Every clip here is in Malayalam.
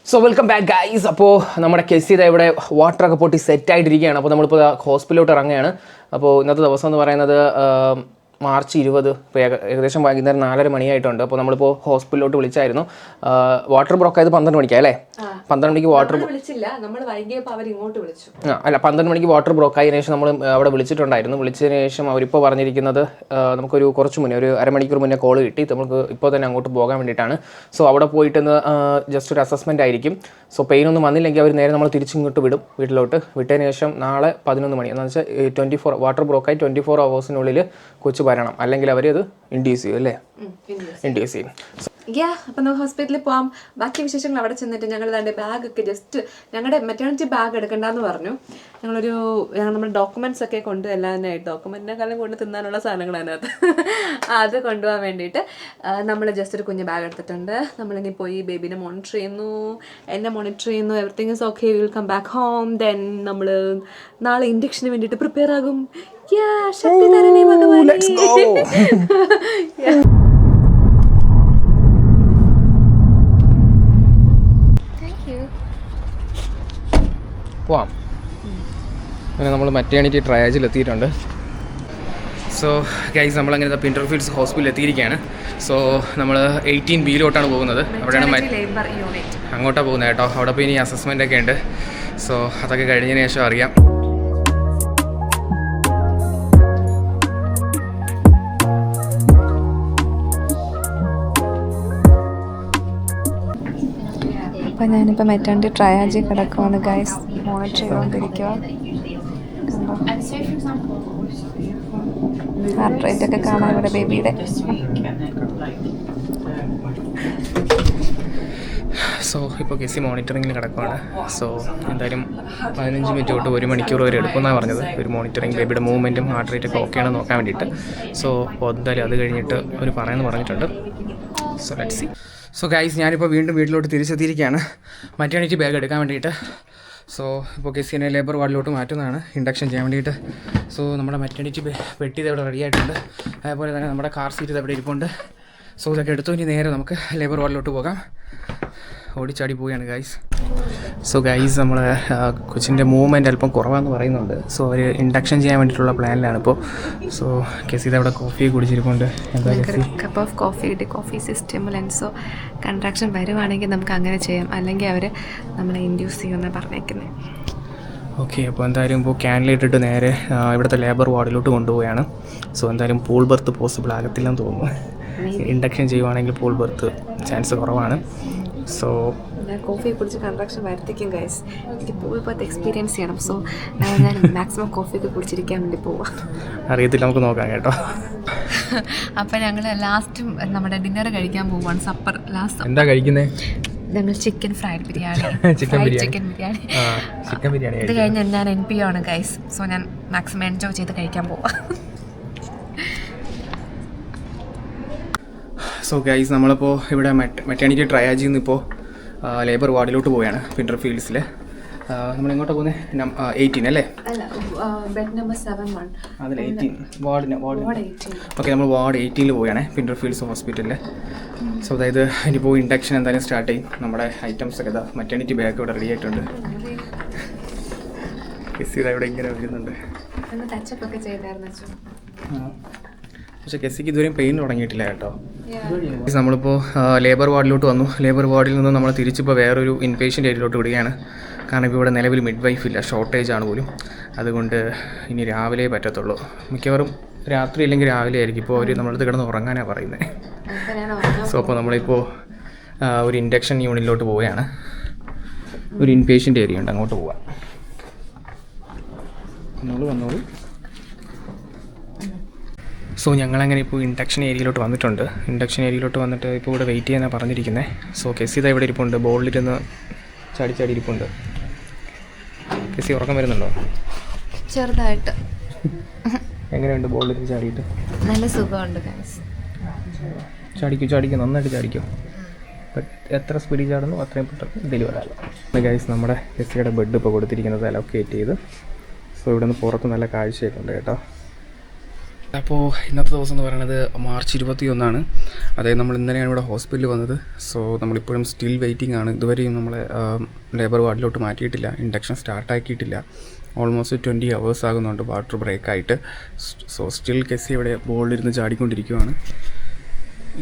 So welcome back guys. അപ്പോൾ നമ്മുടെ കെസിയുടെ ഇവിടെ വാട്ടറൊക്കെ പൊട്ടി സെറ്റായിട്ടിരിക്കുകയാണ്. അപ്പോൾ നമ്മളിപ്പോൾ ഹോസ്പിറ്റലിലോട്ട് ഇറങ്ങുകയാണ്. അപ്പോൾ ഇന്നത്തെ ദിവസം എന്ന് പറയുന്നത് മാർച്ച് 20. ഇപ്പോൾ ഏകദേശം വൈകുന്നേരം 4:30 മണിയായിട്ടുണ്ട്. അപ്പോൾ നമ്മളിപ്പോൾ ഹോസ്പിറ്റലിലോട്ട് വിളിച്ചായിരുന്നു. വാട്ടർ ബ്രോക്ക് ആയത് 12 മണിക്കാണ് അല്ലേ? 12 മണിക്ക് വാട്ടർ അല്ല 12 മണിക്ക് വാട്ടർ ബ്രോക്ക് ആയതിനു ശേഷം നമ്മൾ അവിടെ വിളിച്ചിട്ടുണ്ടായിരുന്നു. വിളിച്ചതിന് ശേഷം അവരിപ്പോൾ പറഞ്ഞിരിക്കുന്നത് നമുക്കൊരു കുറച്ച് മുന്നേ ഒരു അരമണിക്കൂർ മുന്നേ കോൾ കിട്ടി. നമുക്ക് ഇപ്പോൾ തന്നെ അങ്ങോട്ട് പോകാൻ വേണ്ടിയിട്ടാണ്. സോ അവിടെ പോയിട്ടൊന്ന് ജസ്റ്റ് ഒരു അസസ്മെൻ്റ് ആയിരിക്കും. സോ പെയിനൊന്നും വന്നില്ലെങ്കിൽ അവർ നേരെ നമ്മൾ തിരിച്ചിങ്ങോട്ട് വിടും വീട്ടിലോട്ട്. വിട്ടതിന് ശേഷം നാളെ 11 മണി എന്ന് വെച്ചാൽ 24 വാട്ടർ ബ്രോക്കായി 24 അവേഴ്സിനുള്ളിൽ കൊച്ചു വരണം. അല്ലെങ്കിൽ അവർ അത് ഇൻഡ്യൂസ് ചെയ്യും അല്ലേ? ഇൻഡ്യൂസ് ചെയ്യും. അപ്പം നമുക്ക് ഹോസ്പിറ്റലിൽ പോകാം. ബാക്കി വിശേഷങ്ങൾ അവിടെ ചെന്നിട്ട് ഞങ്ങൾ അതിൻ്റെ ബാഗൊക്കെ ജസ്റ്റ് ഞങ്ങളുടെ മെറ്റേണിറ്റി ബാഗ് എടുക്കണ്ടെന്ന് പറഞ്ഞു. നമ്മുടെ ഡോക്യുമെൻറ്റ്സ് ഒക്കെ കൊണ്ട് എല്ലാതിനായിട്ട് ഡോക്യുമെൻറ്റിനെക്കാളും കൊണ്ട് തിന്നാനുള്ള സാധനങ്ങൾ അതിനകത്ത് അത് കൊണ്ടുപോകാൻ വേണ്ടിയിട്ട് നമ്മൾ ജസ്റ്റ് ഒരു കുഞ്ഞ് ബാഗ് എടുത്തിട്ടുണ്ട്. നമ്മളിനി പോയി ബേബീനെ മോണിറ്റർ ചെയ്യുന്നു, എന്നെ മോണിറ്റർ ചെയ്യുന്നു. Everything is okay, will come back home. Then നമ്മൾ നാളെ ഇൻഡക്ഷന് വേണ്ടിയിട്ട് പ്രിപ്പയർ ആകും. ശക്തി തരണേ ഭഗവാനേ. പോവാം. അങ്ങനെ നമ്മൾ മറ്റേണിറ്റി ട്രയാജിൽ എത്തിയിട്ടുണ്ട്. സോ ഗൈസ്, നമ്മളങ്ങനെ പിൻറ്റർഫീൽഡ്സ് ഹോസ്പിറ്റലിൽ എത്തിയിരിക്കുകയാണ്. സോ നമ്മൾ 18B പോകുന്നത്. അവിടെയാണ് അങ്ങോട്ടാണ് പോകുന്നത് കേട്ടോ. അവിടെ പോയി ഇനി അസസ്മെൻ്റ് ഒക്കെ ഉണ്ട്. സോ അതൊക്കെ കഴിഞ്ഞതിന് ശേഷം അറിയാം. അപ്പം ഞാനിപ്പോൾ മെറ്റേണിറ്റി ട്രയാജിൽ കിടക്കുവാണ് ഗൈസ്. മോണിറ്റർ ചെയ്തുകൊണ്ടിരിക്കുക. ഹാർട്ട് റേറ്റ് ഒക്കെ കാണാം ഇവിടെ ബേബിയുടെ. സോ ഇപ്പോൾ കെസി മോണിറ്ററിങ്ങിൽ കിടക്കുകയാണ്. സോ എന്തായാലും 15 മിനിറ്റ് തൊട്ട് 1 മണിക്കൂർ വരെ എടുക്കുമെന്നാണ് പറഞ്ഞത്. ഒരു മോണിറ്ററിങ് ബേബിയുടെ മൂവ്മെൻറ്റും ഹാർട്ട് റേറ്റൊക്കെ ഓക്കെയാണെന്ന് നോക്കാൻ വേണ്ടിയിട്ട്. സോ അപ്പോൾ എന്തായാലും അത് കഴിഞ്ഞിട്ട് അവർ പറയാമെന്ന് പറഞ്ഞിട്ടുണ്ട്. So let's see. So guys, ഞാനിപ്പോൾ വീണ്ടും വീട്ടിലോട്ട് തിരിച്ചെത്തിയിരിക്കുകയാണ് മറ്റേണിറ്റി ബാഗ് എടുക്കാൻ വേണ്ടിയിട്ട്. സോ ഇപ്പോൾ കെസിനെ ലേബർ വാർഡിലോട്ട് മാറ്റുന്നതാണ് ഇൻഡക്ഷൻ ചെയ്യാൻ വേണ്ടിയിട്ട്. സോ നമ്മുടെ മറ്റേണിറ്റി പെട്ടി ഇവിടെ റെഡി ആയിട്ടുണ്ട്. അതേപോലെ തന്നെ നമ്മുടെ കാർ സീറ്റ് ഇവിടെ ഇരിപ്പുണ്ട്. സോ ഇതൊക്കെ എടുത്തു ഇനി നേരെ നമുക്ക് ലേബർ വാർഡിലോട്ട് പോകാം. ഓടിച്ചാടി പോവുകയാണ് ഗൈസ്. സോ ഗൈസ്, നമ്മൾ കൊച്ചിൻ്റെ മൂവ്മെൻറ്റ് അല്പം കുറവാണെന്ന് പറയുന്നുണ്ട്. സോ അവർ ഇൻഡക്ഷൻ ചെയ്യാൻ വേണ്ടിയിട്ടുള്ള പ്ലാനിലാണ് ഇപ്പോൾ. സോ കെസി അവിടെ കോഫി കുടിച്ചിരിപ്പുണ്ട്. എന്താ കപ്പ് ഓഫ് കോഫി കിട്ടി. കോഫി സിസ്റ്റമിൽ സോ കൺട്രാക്ഷൻ വരുവാണെങ്കിൽ നമുക്ക് അങ്ങനെ ചെയ്യാം, അല്ലെങ്കിൽ അവർ നമ്മളെ ഇൻഡ്യൂസ് ചെയ്യുമെന്നാണ് പറഞ്ഞേക്കുന്നത്. ഓക്കെ, അപ്പോൾ എന്തായാലും ഇപ്പോൾ ക്യാനിലിട്ടിട്ട് നേരെ ഇവിടുത്തെ ലേബർ വാർഡിലോട്ട് കൊണ്ടുപോവുകയാണ്. സോ എന്തായാലും പൂൾ ബർത്ത് പോസിബിൾ ആകത്തില്ലെന്ന് തോന്നുന്നു. ഇൻഡക്ഷൻ ചെയ്യുവാണെങ്കിൽ പൂൾ ബർത്ത് ചാൻസ് കുറവാണ്. സോ ഞാൻ കോഫി കുടിച്ച് കൺട്രാക്ഷൻ വരുത്തിക്കും ഗൈസ്. എനിക്ക് പൂൾ ബർത്ത് എക്സ്പീരിയൻസ് ചെയ്യണം. സോ ഞാൻ മാക്സിമം കോഫിയൊക്കെ കുടിച്ചിരിക്കാൻ വേണ്ടി പോവാം. അറിയത്തില്ല, നമുക്ക് നോക്കാം കേട്ടോ. അപ്പം ഞങ്ങൾ ലാസ്റ്റ് നമ്മുടെ ഡിന്നർ കഴിക്കാൻ പോവാണ്. സപ്പർ ലാസ്റ്റ് എന്താ കഴിക്കുന്നത്? ഞങ്ങൾ chicken fried biryani, chicken biryani. ഇത് കഴിഞ്ഞ് ഞാൻ NPO ആണ് ഗൈസ്. സോ ഞാൻ മാക്സിമം എൻജോയ് ചെയ്ത് കഴിക്കാൻ പോവാം. സോ ഗൈസ്, നമ്മളിപ്പോൾ ഇവിടെ മെറ്റേണിറ്റി ട്രയാജിൽ നിന്ന് ഇപ്പോൾ ലേബർ വാർഡിലോട്ട് പോവുകയാണ് പിൻറ്റർഫീൽഡ്സിൽ. നമ്മളിങ്ങോട്ട് പോകുന്നത് 18 അല്ലേ? ബെഡ് നമ്പർ 7 അതിൽ 18 വാർഡ്. ഓക്കെ, നമ്മൾ വാർഡ് 18 പോവുകയാണ് പിൻറ്റർഫീൽഡ്സ് ഹോസ്പിറ്റലിൽ. സോ അതായത് ഇനിയിപ്പോൾ ഇൻഡക്ഷൻ എന്തായാലും സ്റ്റാർട്ട് ചെയ്യും. നമ്മുടെ ഐറ്റംസ് ഒക്കെ മെറ്റേണിറ്റി ബാഗ് ഇവിടെ റെഡി ആയിട്ടുണ്ട്. കെസിയുടെ ഇവിടെ ഇങ്ങനെ വരുന്നുണ്ട്. പക്ഷേ കെസിക്ക് ഇതുവരെയും പെയിൻ തുടങ്ങിയിട്ടില്ല കേട്ടോ. നമ്മളിപ്പോൾ ലേബർ വാർഡിലോട്ട് വന്നു. ലേബർ വാർഡിൽ നിന്ന് നമ്മൾ തിരിച്ചിപ്പോൾ വേറൊരു ഇൻപേഷ്യൻ്റ് ഏരിയയിലോട്ട് വിടുകയാണ്. കാരണം ഇപ്പോൾ ഇവിടെ നിലവിൽ മിഡ് വൈഫ് ഇല്ല, ഷോർട്ടേജ് ആണ് പോലും. അതുകൊണ്ട് ഇനി രാവിലെ പറ്റത്തുള്ളൂ. മിക്കവാറും രാത്രി അല്ലെങ്കിൽ രാവിലെ ആയിരിക്കും. ഇപ്പോൾ അവർ നമ്മളടുത്ത് കിടന്ന് ഉറങ്ങാനാണ് പറയുന്നത്. സോ അപ്പോൾ നമ്മളിപ്പോൾ ഒരു ഇൻഡക്ഷൻ യൂണിറ്റിലോട്ട് പോവുകയാണ്. ഒരു ഇൻപേഷ്യൻ്റ് ഏരിയ ഉണ്ട്, അങ്ങോട്ട് പോവാം. വന്നോളൂ. സോ ഞങ്ങളങ്ങനെ ഇപ്പോൾ ഇൻഡക്ഷൻ ഏരിയയിലോട്ട് വന്നിട്ടുണ്ട്. ഇൻഡക്ഷൻ ഏരിയയിലോട്ട് വന്നിട്ട് ഇപ്പോൾ ഇവിടെ വെയിറ്റ് ചെയ്യാനാണ് പറഞ്ഞിരിക്കുന്നത്. സോ കെസി ഇതാ ഇവിടെ ഇരിപ്പുണ്ട്, ബോളിലിരുന്ന് ചാടി ഇരിപ്പുണ്ട്. കെസി ഉറക്കം വരുന്നുണ്ടോ? ചെറുതായിട്ട്. എങ്ങനെയുണ്ട് ബോളിലിരുന്ന് ചാടിയിട്ട്? നല്ല സുഖമുണ്ട്. ചാടിക്കും നന്നായിട്ട് ചാടിക്കും. എത്ര സ്പീഡിൽ ചാടുന്നു അത്രയും പെട്ടെന്ന് ഡെലിവർ ആകും. ഗൈസ്, നമ്മുടെ കെസിയുടെ ബെഡ് ഇപ്പോൾ കൊടുത്തിരിക്കുന്നത് അലോക്കേറ്റ് ചെയ്ത്. സോ ഇവിടെ നിന്ന് പുറത്ത് നല്ല കാഴ്ചയൊക്കെ ഉണ്ട് കേട്ടോ. അപ്പോൾ ഇന്നത്തെ ദിവസം എന്ന് പറയുന്നത് മാർച്ച് 21 അതായത് നമ്മൾ ഇന്നലെയാണ് ഇവിടെ ഹോസ്പിറ്റലിൽ വന്നത്. സോ നമ്മളിപ്പോഴും സ്റ്റിൽ വെയിറ്റിംഗ് ആണ്. ഇതുവരെയും നമ്മളെ ലേബർ വാർഡിലോട്ട് മാറ്റിയിട്ടില്ല, ഇൻഡക്ഷൻ സ്റ്റാർട്ടാക്കിയിട്ടില്ല. ഓൾമോസ്റ്റ് 20 hours ആകുന്നുണ്ട് വാട്ടർ ബ്രേക്കായിട്ട്. സോ സ്റ്റിൽ കെസി ഇവിടെ ബോളിലിരുന്ന് ചാടിക്കൊണ്ടിരിക്കുകയാണ്.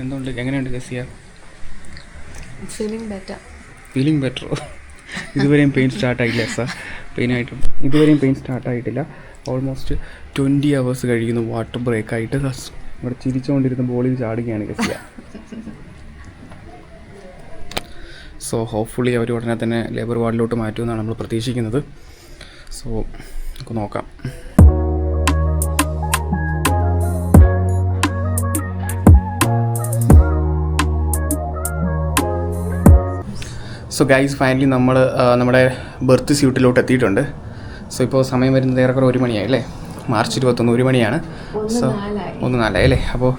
എന്തുകൊണ്ട്, എങ്ങനെയുണ്ട് കെസിയ? ഫീലിംഗ് ബെറ്ററോ? ഇതുവരെയും പെയിൻ സ്റ്റാർട്ടായില്ല സാർ. പെയിനായിട്ടുണ്ട്, ഇതുവരെയും പെയിൻ സ്റ്റാർട്ടായിട്ടില്ല. ഓൾമോസ്റ്റ് 20 hours കഴിയുന്നു വാട്ടർ ബ്രേക്കായിട്ട്. ഇവിടെ ചിരിച്ചുകൊണ്ടിരുന്ന ബോളിൽ ചാടുകയാണ് കെസിയ. സോ ഹോപ്പ്ഫുള്ളി അവർ ഉടനെ തന്നെ ലേബർ വാർഡിലോട്ട് മാറ്റുമെന്നാണ് നമ്മൾ പ്രതീക്ഷിക്കുന്നത്. സോ നമുക്ക് നോക്കാം. സോ ഗൈസ്, ഫൈനലി നമ്മൾ നമ്മുടെ ബർത്ത് സ്യൂട്ടിലോട്ട് എത്തിയിട്ടുണ്ട്. സോ ഇപ്പോൾ സമയം വരുന്നത് ഏറെക്കുറെ 1 മണിയായി അല്ലേ? മാർച്ച് 21 1 മണിയാണ്. സോ 1:04 അല്ലേ? അപ്പോൾ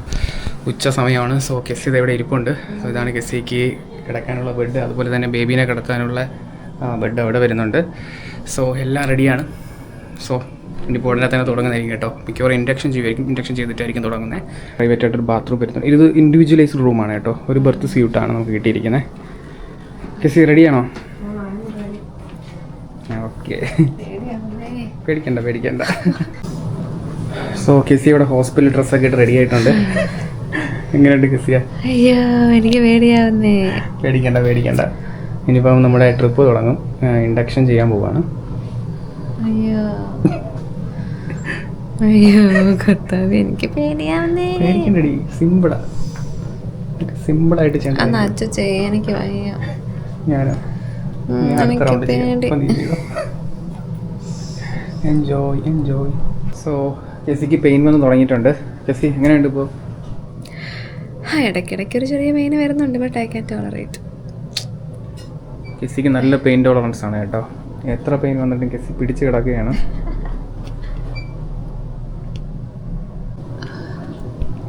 ഉച്ച സമയമാണ്. സോ കെസി ഇത് ഇവിടെ ഇരിപ്പുണ്ട്. സോ ഇതാണ് കെസിക്ക് കിടക്കാനുള്ള ബെഡ്, അതുപോലെ തന്നെ ബേബീനെ കിടത്താനുള്ള ബെഡ് അവിടെ വരുന്നുണ്ട്. സോ എല്ലാം റെഡിയാണ്. സോ ഇനിയിപ്പോൾ ഉടനെ തന്നെ തുടങ്ങുന്നതായിരിക്കും കേട്ടോ. മിക്കവാറും ഇൻഡക്ഷൻ ചെയ്തിട്ടായിരിക്കും തുടങ്ങുന്നത്. പ്രൈവറ്റ് ആയിട്ടൊരു ബാത്റൂം വരുന്നുണ്ട്. ഇത് ഇൻഡിവിജ്വലൈസ്ഡ് റൂമാണ് കേട്ടോ. ഒരു ബർത്ത് സ്യൂട്ടാണ് നമുക്ക് കിട്ടിയിരിക്കുന്നത്. കെസി റെഡിയാണോ? ഓക്കെ, പേടിക്കണ്ട. സോ കെസി ഇവിടെ ഹോസ്പിറ്റൽ ഡ്രസ്സൊക്കെ ഇട്ട് റെഡി ആയിട്ടുണ്ട്. എങ്ങനെയുണ്ട് കെസിയ? അയ്യോ, എനിക്ക് പേടിയാവുന്നേ. പേടിക്കണ്ട. ഇനിയിപ്പം നമ്മുടെ ട്രിപ്പ് തുടങ്ങും. ഇൻഡക്ഷൻ ചെയ്യാൻ പോവാണ്. അയ്യോ കർത്താവേ, എനിക്ക് പേടിയാവുന്നേ. പേടിക്കണ്ടടി, സിമ്പിളായിട്ട് ചെയ്യാൻ എനിക്ക് വയ്യ. ഞാനോ? എൻജോയ്. സോ കെസിക്ക് പെയിൻ വന്ന് തുടങ്ങിയിട്ടുണ്ട്. കെസി എങ്ങനെയുണ്ട് ഇപ്പോൾ? ഇടയ്ക്കിടയ്ക്ക് ഒരു ചെറിയ പെയിൻ വരുന്നുണ്ട്, ബട്ട് ഐ ക്യാൻ ടോളറേറ്റ്. കെസിക്ക് നല്ല പെയിൻ ടോളറൻസ് ആണ് കേട്ടോ. എത്ര പെയിൻ വന്നിട്ടും കെസി പിടിച്ച് കിടക്കുകയാണ്.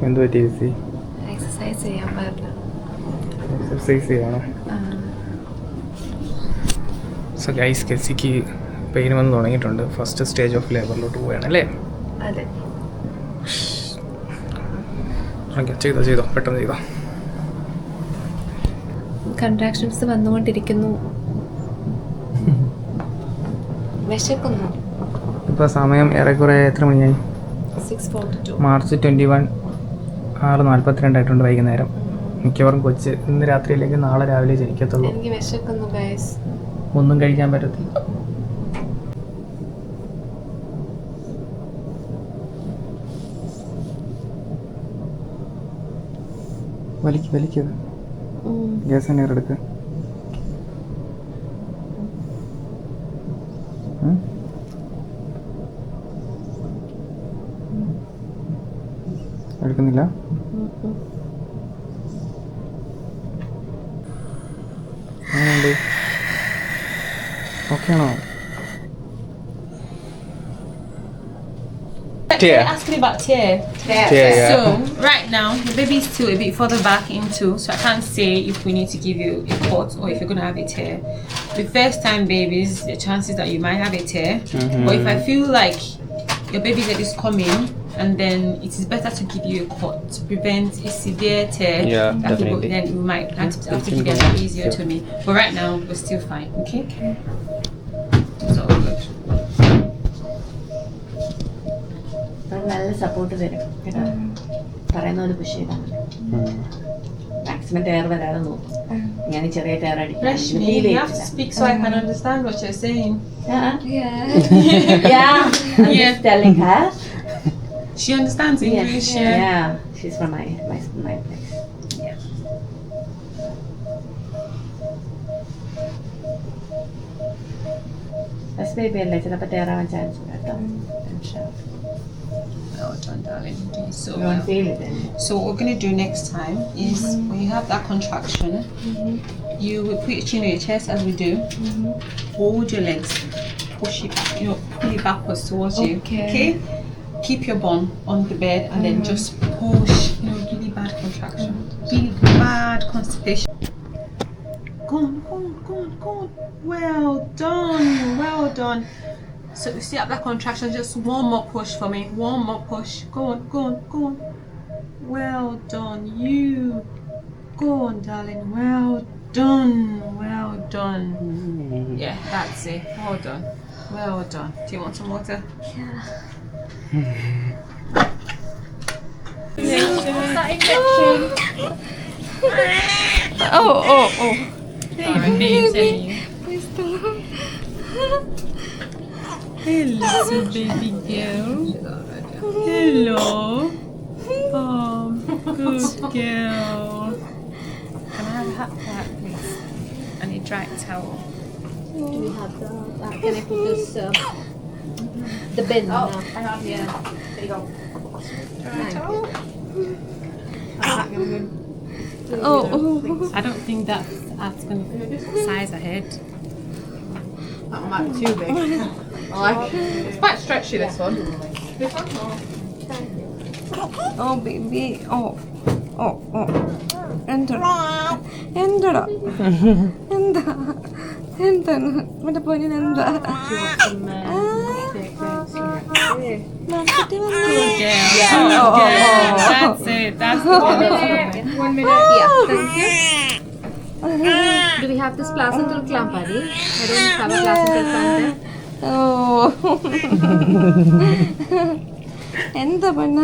എന്ത് പറ്റി കെസി? എക്സസൈസ് ചെയ്യണം. സോ ഗൈസ്, കെസിക്ക് പെയിൻ വന്ന് തുടങ്ങിയിട്ടുണ്ട്. ഫസ്റ്റ് സ്റ്റേജ് ഓഫ് ലേബറിലോട്ട് പോവുകയാണ് അല്ലേ? അതെ. ചെയ്തോ പെട്ടെന്ന് ചെയ്തോ. കൺട്രാക്ഷൻസ് വന്നുകൊണ്ടിരിക്കുന്നു. വിശക്കുന്നു. ഇപ്പോൾ സമയം ഏറെക്കുറെ എത്ര മണിയായി? 6:42. മാർച്ച് 21 6:42 ആയിട്ടുണ്ട് വൈകുന്നേരം. മിക്കവാറും കൊച്ച് ഇന്ന് രാത്രിയിലേക്ക് നാളെ രാവിലെ ജനിക്കത്തുള്ളൂ. എനിക്ക് വിശക്കുന്നു ഗൈസ്. ഒന്നും കഴിക്കാൻ പറ്റത്തില്ല. വലിക്കത് ഗ്യാസ് തന്നെ എടുക്ക്. എടുക്കുന്നില്ല. അങ്ങനെയുണ്ട്. ഓക്കെ ആണോ? Ask me about tear. Yeah. So right now the baby is still a bit further back into, so I can't say if we need to give you a cot or if you're gonna have a tear. With first time babies, the chances that you might have a tear. But if I feel like your baby's head is coming, and then it is better to give you a cot to prevent a severe tear. Yeah, that will go, definitely. then we might have to give you a lot easier to me. But right now we're still fine. Okay. So good. നല്ല സപ്പോർട്ട് തരും കേട്ടോ. പറയുന്ന പോലെ പുഷ് ചെയ്താൽ മാക്സിമം ടയർ വരാതെ നോക്കും. ഞാൻ ചെറിയ tyre Fresh me, you have to speak so I can understand what you're saying. just telling her. She understands English. Yeah, she's from my place. Yeah. First baby അല്ലേ, ചിലപ്പോൾ ടയർ ആവാൻ ചാൻസ് ഉണ്ട് കേട്ടോ. Well done, darling. You're doing so You well. won't feel it then. So what we're gonna do next time is when you have that contraction, you will put your chin on your chest as we do. Hold your legs, push it, pull it backwards towards you. Okay. Keep your bum on the bed and then just push. Really bad contraction, really bad constipation. Go on. Well done. So you see that contraction, just one more push for me. One more push. Go on, go on, go on. Well done, you. Go on, darling. Well done. Well done. Yeah, that's it. Well done. Well done. Do you want some water? Hello, baby girl. Hello. Oh, good girl. Can I have a hat back, please? And a dry towel. Do we have the, can I put this, the bin now? I have, yeah. There you go. Dry towel. I don't think that's going to size ahead. That might be too big. It's quite stretchy, this one. This one? Oh baby, oh. Enter. എന്താണ് മറ്റേ പൊന്നിനെന്താ That's it. That's the one. 1 minute. Yeah, thank you. Do we have this placental clamp, Adi? I don't have a placental clamp there. എന്താ പെണ്ണ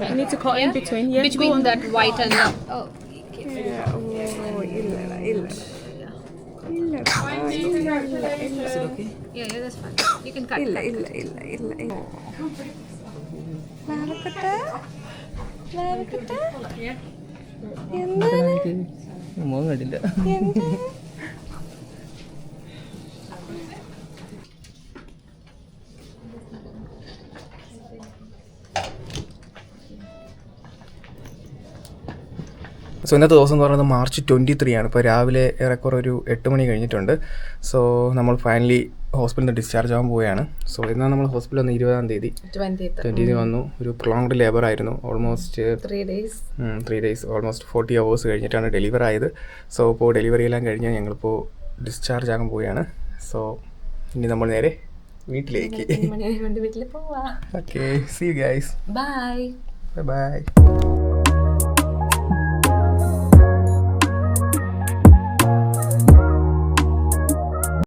You need to cut in between. Yeah. Between that white and the... Oh. Yeah, that's fine. You can cut. മോൻ കണ്ടില്ല. സോ ഇന്നത്തെ ദിവസം എന്ന് പറയുന്നത് മാർച്ച് 23 ആണ്. ഇപ്പോൾ രാവിലെ ഏറെക്കുറെ ഒരു 8 മണി കഴിഞ്ഞിട്ടുണ്ട്. സോ നമ്മൾ ഫൈനലി ഹോസ്പിറ്റലിൽ നിന്ന് ഡിസ്ചാർജ് ആകാൻ പോവുകയാണ്. സോ ഇന്നാണ് നമ്മൾ ഹോസ്പിറ്റലിൽ വന്ന് 20-ാം തീയതി 20 വന്നു. ഒരു പ്രൊളോങ്ഡ് ലേബർ ആയിരുന്നു. ഓൾമോസ്റ്റ് 3 ഡേയ്സ് ഓൾമോസ്റ്റ് 40 hours കഴിഞ്ഞിട്ടാണ് ഡെലിവർ ആയത്. സോ ഇപ്പോൾ ഡെലിവറി എല്ലാം കഴിഞ്ഞാൽ ഞങ്ങളിപ്പോൾ ഡിസ്ചാർജ് ആകാൻ പോവുകയാണ്. സോ ഇനി നമ്മൾ നേരെ വീട്ടിലേക്ക്. വീട്ടിൽ പോവാ. Okay, see you guys. Bye. By.